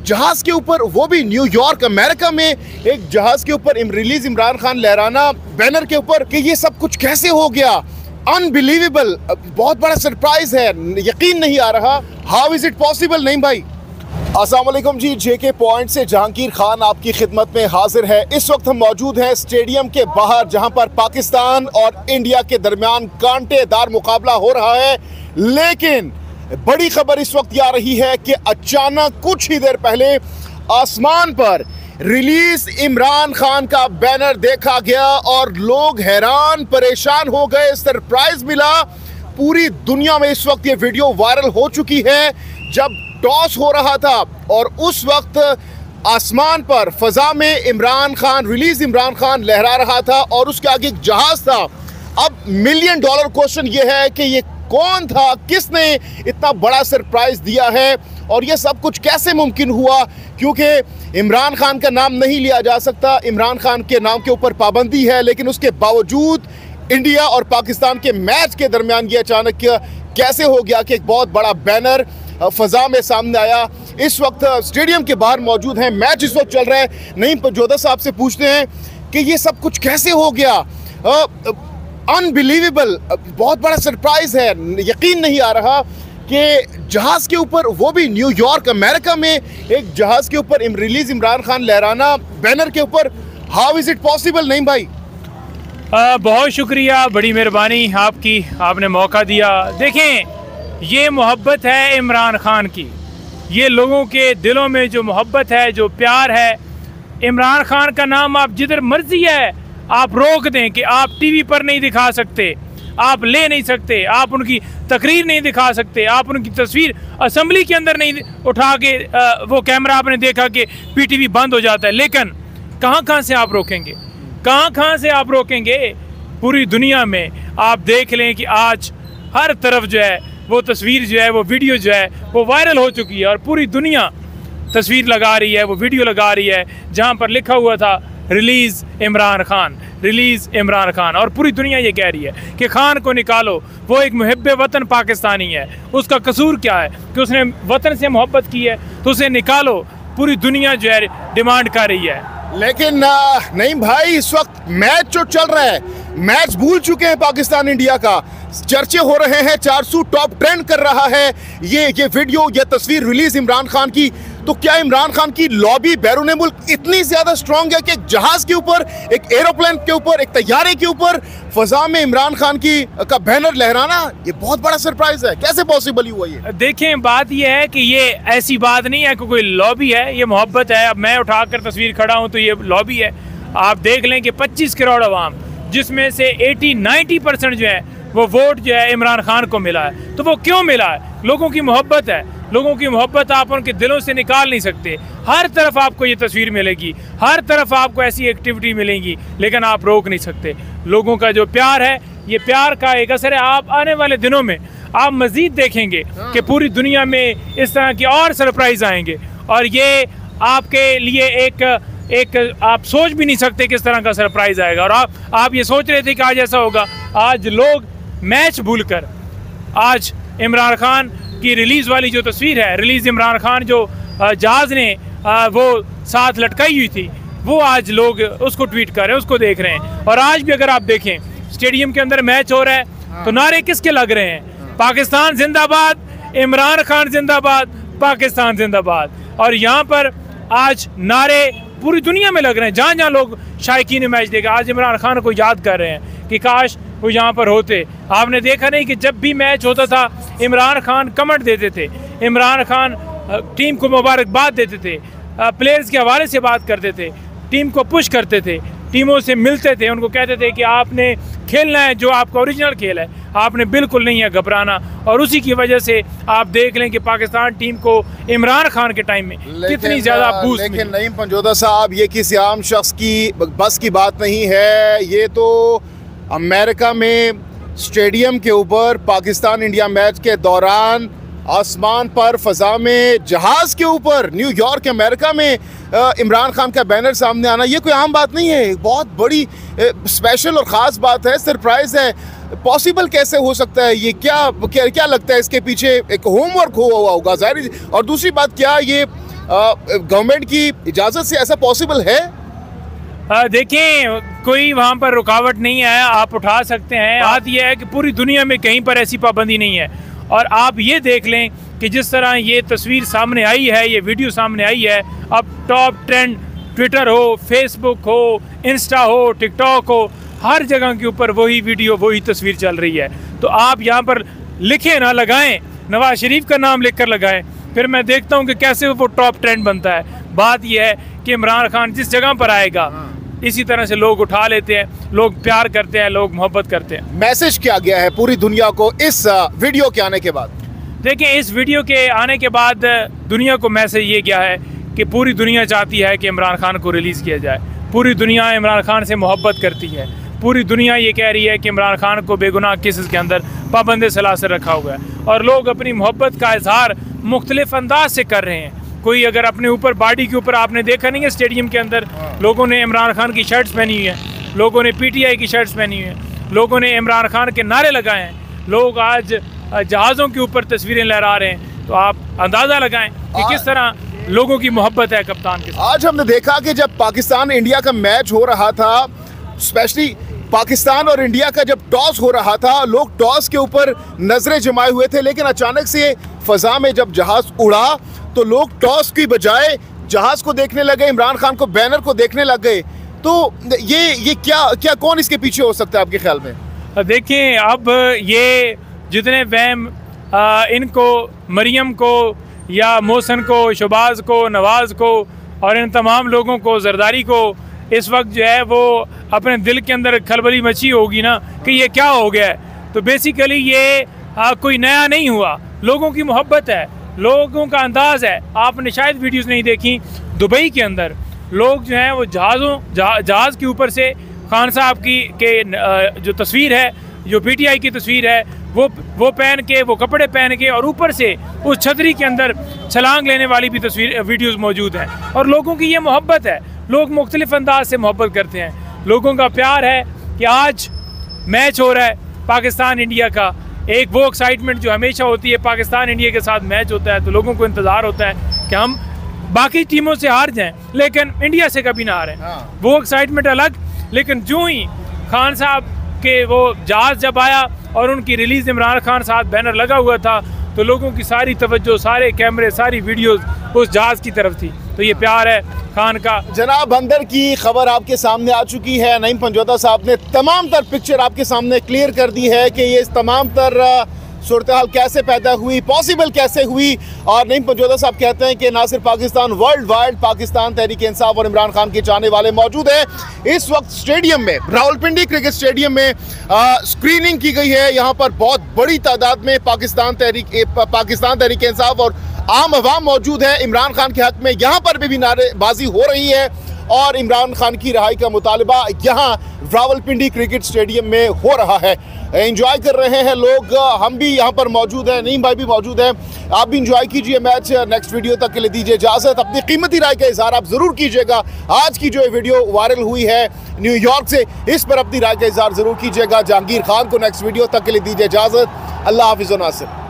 जहाज के ऊपर, वो भी न्यूयॉर्क अमेरिका में, एक जहाज के ऊपर रिलीज इमरान खान लहराना बैनर के ऊपर, कि ये सब कुछ कैसे हो गया। अनबिलीवेबल, बहुत बड़ा सरप्राइज है, यकीन नहीं आ रहा। How is it possible? नहीं भाई। अस्सलाम वालेकुम जी, जेके पॉइंट से जहांगीर खान आपकी खिदमत में हाजिर है। इस वक्त हम मौजूद हैं स्टेडियम के बाहर, जहां पर पाकिस्तान और इंडिया के दरमियान कांटेदार मुकाबला हो रहा है। लेकिन बड़ी खबर इस वक्त आ रही है कि अचानक कुछ ही देर पहले आसमान पर रिलीज इमरान खान का बैनर देखा गया और लोग हैरान परेशान हो गए। सरप्राइज मिला। पूरी दुनिया में इस वक्त ये वीडियो वायरल हो चुकी है। जब टॉस हो रहा था और उस वक्त आसमान पर फजा में इमरान खान, रिलीज इमरान खान लहरा रहा था और उसके आगे एक जहाज था। अब $1,000,000 क्वेश्चन ये है कि ये कौन था, किसने इतना बड़ा सरप्राइज दिया है और ये सब कुछ कैसे मुमकिन हुआ? क्योंकि इमरान खान का नाम नहीं लिया जा सकता, इमरान खान के नाम के ऊपर पाबंदी है, लेकिन उसके बावजूद इंडिया और पाकिस्तान के मैच के दरमियान ये अचानक कैसे हो गया कि एक बहुत बड़ा बैनर फजा में सामने आया। इस वक्त स्टेडियम के बाहर मौजूद हैं, मैच इस वक्त चल रहा है। नईम पंजोदा साहब से पूछते हैं कि ये सब कुछ कैसे हो गया। अनबिलीवेबल, बहुत बड़ा सरप्राइज है, यकीन नहीं आ रहा कि जहाज के ऊपर, वो भी न्यूयॉर्क अमेरिका में, एक जहाज के ऊपर रिलीज इमरान खान लहराना बैनर के ऊपर। How is it possible? नहीं भाई। बहुत शुक्रिया, बड़ी मेहरबानी आपकी, आपने मौका दिया। देखें, ये मोहब्बत है इमरान खान की, ये लोगों के दिलों में जो मोहब्बत है, जो प्यार है। इमरान खान का नाम आप जिधर मर्जी है आप रोक दें कि आप टीवी पर नहीं दिखा सकते, आप ले नहीं सकते, आप उनकी तकरीर नहीं दिखा सकते, आप उनकी तस्वीर असेंबली के अंदर नहीं उठा के वो कैमरा आपने देखा कि पीटीवी बंद हो जाता है। लेकिन कहाँ से आप रोकेंगे, कहाँ से आप रोकेंगे? पूरी दुनिया में आप देख लें कि आज हर तरफ जो है वो तस्वीर जो है, वो वीडियो जो है वो वायरल हो चुकी है और पूरी दुनिया तस्वीर लगा रही है, वो वीडियो लगा रही है जहाँ पर लिखा हुआ था रिलीज़ इमरान खान, रिलीज़ इमरान खान। और पूरी दुनिया ये कह रही है कि खान को निकालो, वो एक मुहिब्बे वतन पाकिस्तानी है, उसका कसूर क्या है कि उसने वतन से मोहब्बत की है, तो उसे निकालो। पूरी दुनिया जो है डिमांड कर रही है। लेकिन नहीं भाई, इस वक्त मैच जो चल रहा है, मैच भूल चुके हैं पाकिस्तान इंडिया का। चर्चे हो रहे हैं, 400 टॉप ट्रेंड कर रहा है ये वीडियो, ये तस्वीर रिलीज इमरान खान की। तो क्या इमरान खान की लॉबी बैरून मुल्क इतनी ज्यादा स्ट्रांग है कि एक जहाज के ऊपर, एक एरोप्लेन के ऊपर, एक तैयारे के ऊपर फजा में इमरान खान का बैनर लहराना, ये बहुत बड़ा सरप्राइज है। कैसे पॉसिबल हुआ ये? देखें, बात ये है कि ये ऐसी बात नहीं है कि कोई लॉबी है, ये मोहब्बत है। अब मैं उठाकर तस्वीर खड़ा हूँ तो ये लॉबी है। आप देख लें कि 25 करोड़ अवाम, जिसमें से 80-90% जो है वो वोट जो है इमरान खान को मिला है। तो वो क्यों मिला है? लोगों की मोहब्बत है। लोगों की मोहब्बत आप उनके दिलों से निकाल नहीं सकते। हर तरफ आपको ये तस्वीर मिलेगी, हर तरफ आपको ऐसी एक्टिविटी मिलेंगी, लेकिन आप रोक नहीं सकते। लोगों का जो प्यार है, ये प्यार का एक असर है। आप आने वाले दिनों में आप मज़ीद देखेंगे कि पूरी दुनिया में इस तरह की और सरप्राइज आएंगे और ये आपके लिए एक आप सोच भी नहीं सकते किस तरह का सरप्राइज आएगा। और आप ये सोच रहे थे कि आज ऐसा होगा। आज लोग मैच भूलकर, आज इमरान खान की रिलीज़ वाली जो तस्वीर है, रिलीज़ इमरान खान जो जहाज़ ने वो साथ लटकाई हुई थी, वो आज लोग उसको ट्वीट कर रहे हैं, उसको देख रहे हैं। और आज भी अगर आप देखें, स्टेडियम के अंदर मैच हो रहा है तो नारे किसके लग रहे हैं? पाकिस्तान जिंदाबाद, इमरान खान जिंदाबाद, पाकिस्तान जिंदाबाद। और यहाँ पर आज नारे पूरी दुनिया में लग रहे हैं। जहाँ लोग शायकीन मैच देखा, आज इमरान खान को याद कर रहे हैं कि काश वो यहाँ पर होते। आपने देखा नहीं कि जब भी मैच होता था इमरान खान कमेंट देते थे, इमरान खान टीम को मुबारकबाद देते थे, प्लेयर्स के हवाले से बात करते थे, टीम को पुश करते थे, टीमों से मिलते थे, उनको कहते थे कि आपने खेलना है जो आपका ओरिजिनल खेल है, आपने बिल्कुल नहीं है घबराना। और उसी की वजह से आप देख लें कि पाकिस्तान टीम को इमरान खान के टाइम में कितनी ज़्यादा बूस्ट मिली। लेकिन नईम पंजोदा साहब, ये किसी आम शख्स की बस की बात नहीं है। ये तो अमेरिका में स्टेडियम के ऊपर पाकिस्तान इंडिया मैच के दौरान आसमान पर फजा में जहाज़ के ऊपर न्यूयॉर्क अमेरिका में इमरान खान का बैनर सामने आना, ये कोई आम बात नहीं है। बहुत बड़ी स्पेशल और ख़ास बात है, सरप्राइज़ है। पॉसिबल कैसे हो सकता है ये? क्या लगता है इसके पीछे एक होमवर्क हुआ होगा ज़ाहिर। और दूसरी बात, क्या ये गवर्नमेंट की इजाज़त से ऐसा पॉसिबल है? देखें, कोई वहाँ पर रुकावट नहीं है, आप उठा सकते हैं। बात यह है कि पूरी दुनिया में कहीं पर ऐसी पाबंदी नहीं है। और आप ये देख लें कि जिस तरह ये तस्वीर सामने आई है, ये वीडियो सामने आई है, अब टॉप ट्रेंड ट्विटर हो, फेसबुक हो, इंस्टा हो, टिकटॉक हो, हर जगह के ऊपर वही वीडियो, वही तस्वीर चल रही है। तो आप यहाँ पर लिखें ना, लगाएं, नवाज शरीफ का नाम लिख कर लगाएं, फिर मैं देखता हूँ कि कैसे वो टॉप ट्रेंड बनता है। बात यह है कि इमरान खान जिस जगह पर आएगा, इसी तरह से लोग उठा लेते हैं, लोग प्यार करते हैं, लोग मोहब्बत करते हैं। मैसेज क्या गया है पूरी दुनिया को इस वीडियो के आने के बाद? देखिए, इस वीडियो के आने के बाद दुनिया को मैसेज ये गया है कि पूरी दुनिया चाहती है कि इमरान खान को रिलीज़ किया जाए। पूरी दुनिया इमरान खान से मोहब्बत करती है। पूरी दुनिया ये कह रही है कि इमरान खान को बेगुनाह केसेस के अंदर पाबंद सलासत रखा हुआ है। और लोग अपनी मोहब्बत का इजहार मुख्तलिफ अंदाज से कर रहे हैं। कोई अगर अपने ऊपर बॉडी के ऊपर, आपने देखा नहीं है स्टेडियम के अंदर लोगों ने इमरान खान की शर्ट्स पहनी हुई है, लोगों ने PTI की शर्ट्स पहनी हुई है, लोगों ने इमरान खान के नारे लगाए हैं, लोग आज जहाज़ों के ऊपर तस्वीरें लहरा रहे हैं। तो आप अंदाज़ा लगाएं कि किस तरह लोगों की मोहब्बत है कप्तान के साथ। आज हमने देखा कि जब पाकिस्तान इंडिया का मैच हो रहा था, स्पेशली पाकिस्तान और इंडिया का जब टॉस हो रहा था, लोग टॉस के ऊपर नजरें जमाए हुए थे, लेकिन अचानक से फजा में जब जहाज उड़ा तो लोग टॉस की बजाय जहाज को देखने लगे, इमरान खान को, बैनर को देखने लग गए। तो ये क्या कौन इसके पीछे हो सकता है आपके ख्याल में? देखें, अब ये जितने वहम इनको, मरियम को या मोहसन को, शहबाज को, नवाज़ को और इन तमाम लोगों को, जरदारी को इस वक्त जो है वो अपने दिल के अंदर खलबली मची होगी ना कि ये क्या हो गया है। तो बेसिकली ये कोई नया नहीं हुआ, लोगों की मोहब्बत है, लोगों का अंदाज़ है। आपने शायद वीडियोस नहीं देखी, दुबई के अंदर लोग जो हैं वो जहाज़ के ऊपर से खान साहब की जो तस्वीर है, जो PTI की तस्वीर है, वो पहन के, वो कपड़े पहन के और ऊपर से उस छतरी के अंदर छलांग लेने वाली भी तस्वीर, वीडियोस मौजूद हैं। और लोगों की ये मोहब्बत है, लोग मुख्तलिफ अंदाज से मोहब्बत करते हैं। लोगों का प्यार है कि आज मैच हो रहा है पाकिस्तान इंडिया का, एक वो एक्साइटमेंट जो हमेशा होती है, पाकिस्तान इंडिया के साथ मैच होता है तो लोगों को इंतज़ार होता है कि हम बाकी टीमों से हार जाएं लेकिन इंडिया से कभी ना हारें। वो एक्साइटमेंट अलग। लेकिन जो ही खान साहब के वो जहाज़ जब आया और उनकी रिलीज़ इमरान खान साथ बैनर लगा हुआ था, तो लोगों की सारी तवज्जो, सारे कैमरे, सारी वीडियोस उस जहाज़ की तरफ थी। तो ये प्यार है खान का। जनाब, अंदर की खबर आपके सामने आ चुकी है। नईम पंजोता साहब ने तमाम तर पिक्चर आपके सामने क्लियर कर दी है कि ये तमाम तर सूरत हाल कैसे पैदा हुई, पॉसिबल कैसे हुई। और नईम पंजोता साहब कहते हैं कि ना सिर्फ पाकिस्तान, वर्ल्ड वाइड पाकिस्तान तहरीक इंसाफ और इमरान खान के चाहने वाले मौजूद हैं। इस वक्त स्टेडियम में, रावलपिंडी क्रिकेट स्टेडियम में स्क्रीनिंग की गई है। यहाँ पर बहुत बड़ी तादाद में पाकिस्तान तहरीक इंसाफ और आम आवाम मौजूद है। इमरान खान के हक में यहाँ पर भी नारेबाजी हो रही है और इमरान खान की रिहाई का मुतालबा यहाँ रावलपिंडी क्रिकेट स्टेडियम में हो रहा है। एंजॉय कर रहे हैं लोग, हम भी यहाँ पर मौजूद हैं, नईम भाई भी मौजूद हैं। आप भी एंजॉय कीजिए मैच। नेक्स्ट वीडियो तक के लिए दीजिए इजाज़त। अपनी कीमती राय का इजहार आप ज़रूर कीजिएगा। आज की जो वीडियो वायरल हुई है न्यूयॉर्क से, इस पर अपनी राय का इजहार ज़रूर कीजिएगा। जहांगीर खान को नेक्स्ट वीडियो तक के लिए दीजिए इजाज़त। अल्लाह हाफिज़ व नासिर।